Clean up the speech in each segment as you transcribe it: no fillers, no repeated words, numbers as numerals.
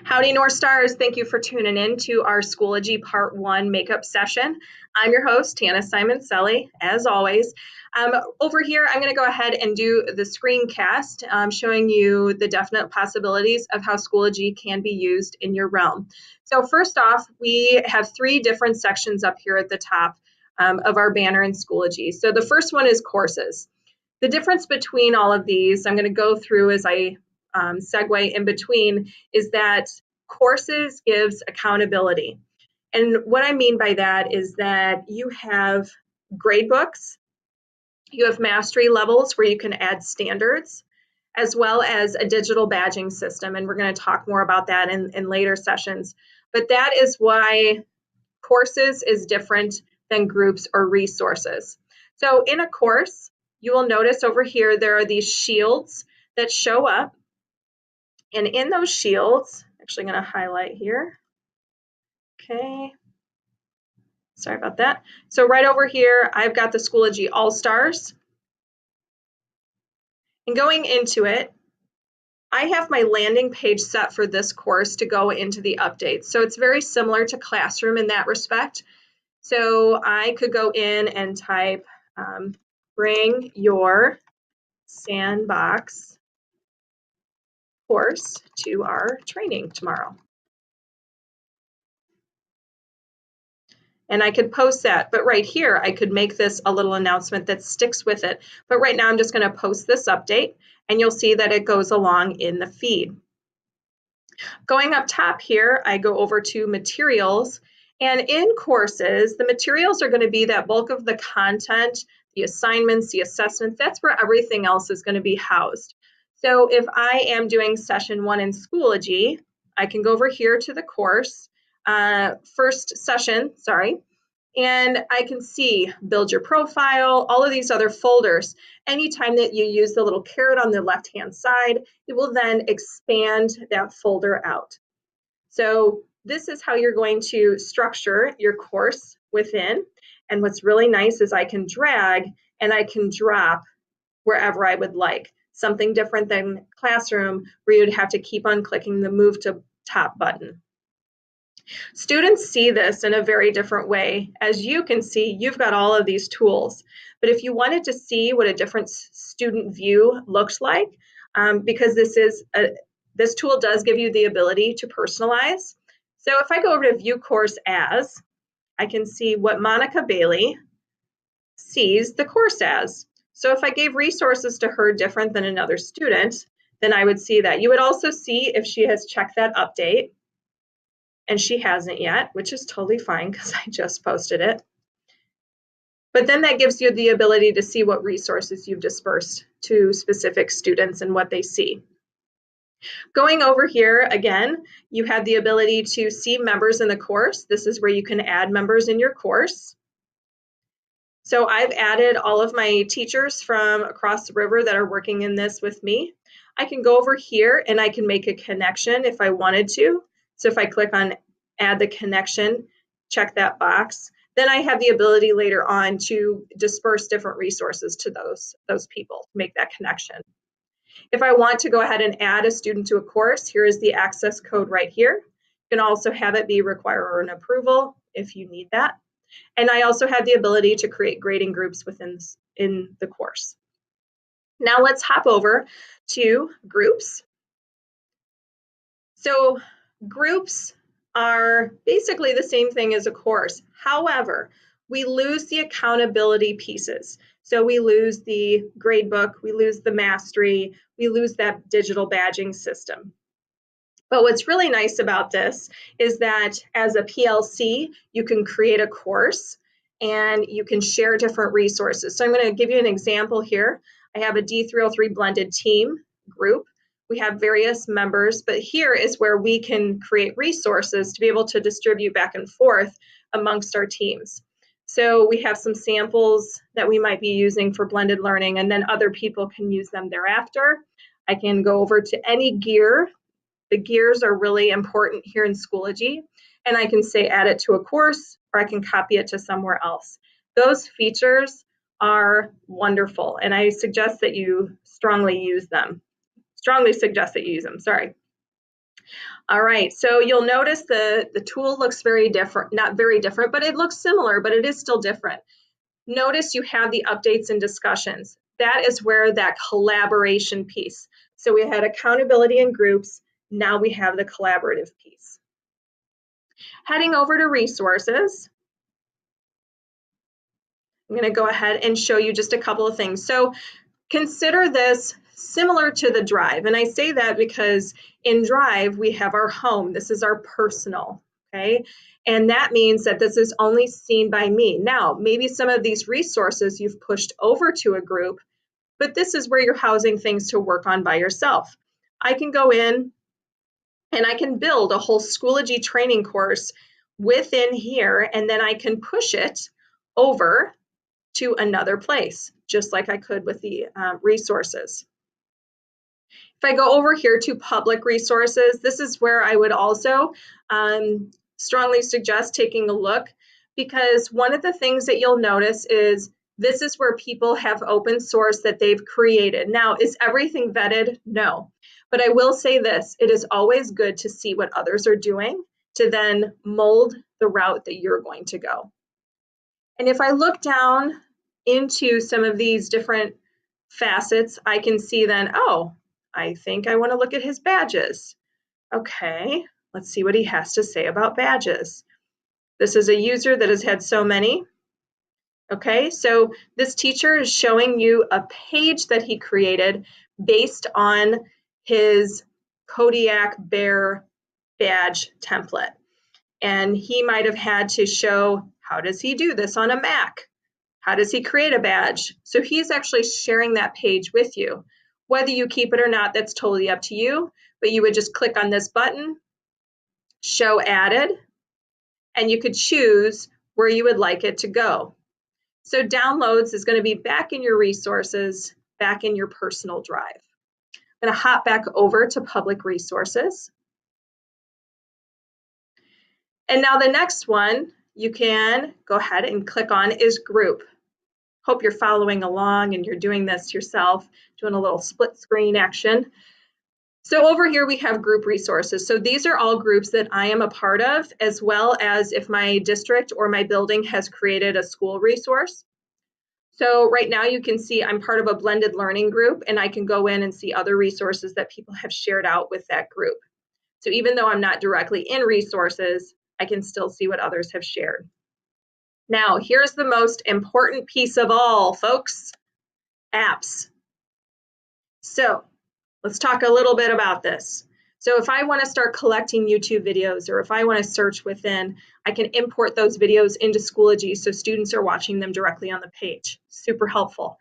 Howdy, North Stars. Thank you for tuning in to our Schoology Part 1 makeup session. I'm your host, Tana Simon-Selly, as always. Over here, I'm going to go ahead and do the screencast, showing you the definite possibilities of how Schoology can be used in your realm. So first off, we have 3 different sections up here at the top of our banner in Schoology. So the first one is courses. The difference between all of these, I'm going to go through as I segue in between, is that courses gives accountability. And what I mean by that is that you have grade books, you have mastery levels where you can add standards, as well as a digital badging system. And we're going to talk more about that in later sessions. But that is why courses is different than groups or resources. So in a course, you will notice over here there are these shields that show up. And in those shields, actually I'm going to highlight here. Okay. Sorry about that. So right over here, I've got the Schoology All-Stars. And going into it, I have my landing page set for this course to go into the updates. So it's very similar to Classroom in that respect. So I could go in and type, bring your sandbox course to our training tomorrow. And I could post that, but right here, I could make this a little announcement that sticks with it. But right now, I'm just going to post this update, and you'll see that it goes along in the feed. Going up top here, I go over to materials. And in courses, the materials are going to be that bulk of the content, the assignments, the assessments. That's where everything else is going to be housed. So if I am doing session 1 in Schoology, I can go over here to the course, first session, and I can see build your profile, all of these other folders. Anytime that you use the little caret on the left-hand side, it will then expand that folder out. So this is how you're going to structure your course within. And what's really nice is I can drag and I can drop wherever I would like. Something different than Classroom, where you'd have to keep on clicking the Move to Top button. Students see this in a very different way. As you can see, you've got all of these tools. But if you wanted to see what a different student view looks like, because this tool does give you the ability to personalize. So if I go over to View Course As, I can see what Monica Bailey sees the course as. So if I gave resources to her different than another student, then I would see that. You would also see if she has checked that update, and she hasn't yet, which is totally fine because I just posted it. But then that gives you the ability to see what resources you've dispersed to specific students and what they see. Going over here, again, you have the ability to see members in the course. This is where you can add members in your course. So I've added all of my teachers from across the river that are working in this with me. I can go over here and I can make a connection if I wanted to. So if I click on add the connection, check that box, then I have the ability later on to disperse different resources to those people to make that connection. If I want to go ahead and add a student to a course, here is the access code right here. You can also have it be require an approval if you need that. And I also have the ability to create grading groups in the course. Now let's hop over to groups. So groups are basically the same thing as a course. However, we lose the accountability pieces. So we lose the gradebook, we lose the mastery, we lose that digital badging system. But what's really nice about this is that as a PLC, you can create a course and you can share different resources. So I'm going to give you an example here. I have a D303 blended team group. We have various members, but here is where we can create resources to be able to distribute back and forth amongst our teams. So we have some samples that we might be using for blended learning, and then other people can use them thereafter. I can go over to any gear. The gears are really important here in Schoology, and I can say add it to a course, or I can copy it to somewhere else. Those features are wonderful, and I suggest that you strongly suggest that you use them, sorry. All right, so you'll notice the tool looks very different, not very different, but it looks similar, but it is still different. Notice you have the updates and discussions. That is where that collaboration piece. So we had accountability in groups, now we have the collaborative piece. Heading over to resources, I'm going to go ahead and show you just a couple of things. So consider this similar to the Drive. And I say that because in Drive, we have our home. This is our personal, okay? And that means that this is only seen by me. Now, maybe some of these resources you've pushed over to a group, but this is where you're housing things to work on by yourself. I can go in and I can build a whole Schoology training course within here, and then I can push it over to another place, just like I could with the resources. If I go over here to public resources, this is where I would also strongly suggest taking a look, because one of the things that you'll notice is this is where people have open source that they've created. Now, is everything vetted? No. But I will say this, it is always good to see what others are doing to then mold the route that you're going to go. And if I look down into some of these different facets, I can see then, oh, I think I want to look at his badges. Okay, let's see what he has to say about badges. This is a user that has had so many. Okay, so this teacher is showing you a page that he created based on his Kodiak Bear badge template. And he might have had to show, how does he do this on a Mac? How does he create a badge? So he's actually sharing that page with you. Whether you keep it or not, that's totally up to you, but you would just click on this button, show added, and you could choose where you would like it to go. So downloads is going to be back in your resources, back in your personal drive. I'm going to hop back over to public resources. And now the next one you can go ahead and click on is group. Hope you're following along and you're doing this yourself, doing a little split screen action. So over here we have group resources. So these are all groups that I am a part of, as well as if my district or my building has created a school resource. So right now you can see I'm part of a blended learning group, and I can go in and see other resources that people have shared out with that group. So even though I'm not directly in resources, I can still see what others have shared. Now, here's the most important piece of all, folks, apps. So let's talk a little bit about this. So if I want to start collecting YouTube videos, or if I want to search within, I can import those videos into Schoology so students are watching them directly on the page. Super helpful.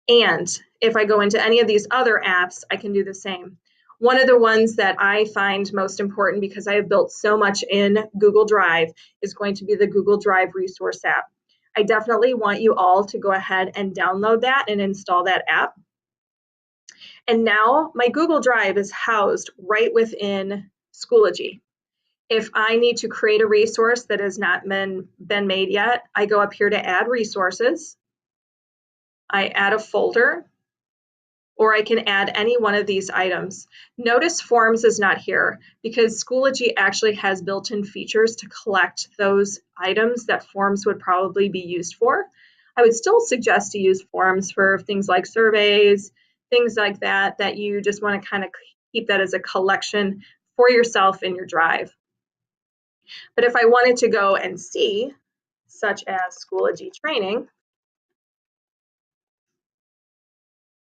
And if I go into any of these other apps, I can do the same. One of the ones that I find most important, because I have built so much in Google Drive, is going to be the Google Drive resource app. I definitely want you all to go ahead and download that and install that app. And now my Google Drive is housed right within Schoology. If I need to create a resource that has not been made yet, I go up here to add resources. I add a folder, or I can add any one of these items. Notice Forms is not here because Schoology actually has built-in features to collect those items that Forms would probably be used for. I would still suggest to use Forms for things like surveys, things like that, that you just want to kind of keep that as a collection for yourself in your drive. But if I wanted to go and see, such as Schoology Training,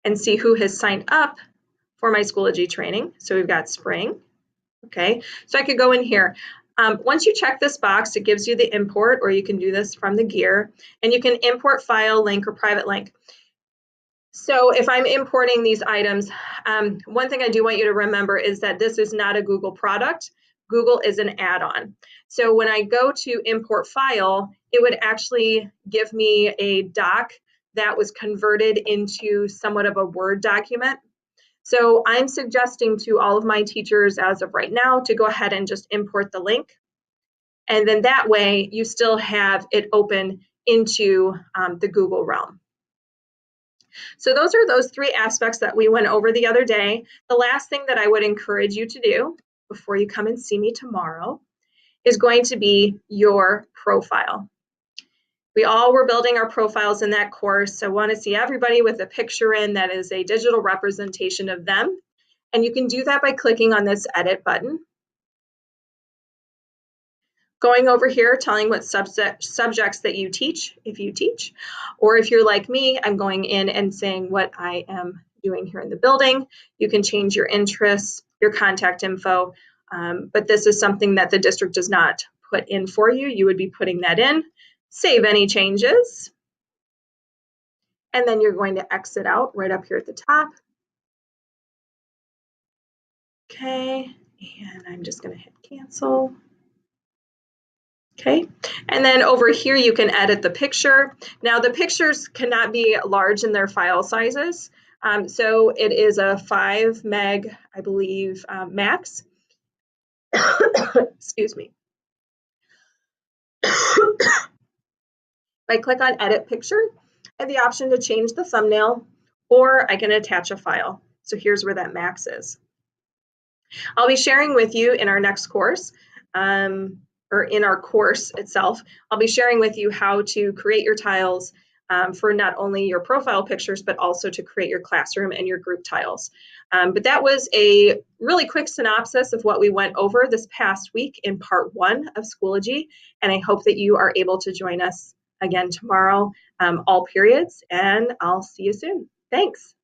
and see who has signed up for my Schoology training. So we've got spring. Okay, so I could go in here. Once you check this box, it gives you the import, or you can do this from the gear, and you can import file, link, or private link. So if I'm importing these items, one thing I do want you to remember is that this is not a Google product. Google is an add-on. So when I go to import file, it would actually give me a doc that was converted into somewhat of a Word document. So I'm suggesting to all of my teachers as of right now to go ahead and just import the link. And then that way you still have it open into the Google realm. So those are those three aspects that we went over the other day. The last thing that I would encourage you to do before you come and see me tomorrow is going to be your profile. We all were building our profiles in that course. So I want to see everybody with a picture in that is a digital representation of them. And you can do that by clicking on this edit button. Going over here, telling what subjects that you teach, if you teach, or if you're like me, I'm going in and saying what I am doing here in the building. You can change your interests, your contact info, but this is something that the district does not put in for you. You would be putting that in. Save any changes. And then you're going to exit out right up here at the top. Okay, and I'm just going to hit cancel. Okay, and then over here you can edit the picture. Now the pictures cannot be large in their file sizes. So it is a 5 meg, I believe, max. Excuse me. If I click on edit picture, I have the option to change the thumbnail, or I can attach a file. So here's where that max is. I'll be sharing with you in our next course, or in our course itself, I'll be sharing with you how to create your tiles for not only your profile pictures, but also to create your classroom and your group tiles. But that was a really quick synopsis of what we went over this past week in part 1 of Schoology, and I hope that you are able to join us again tomorrow, all periods, and I'll see you soon. Thanks.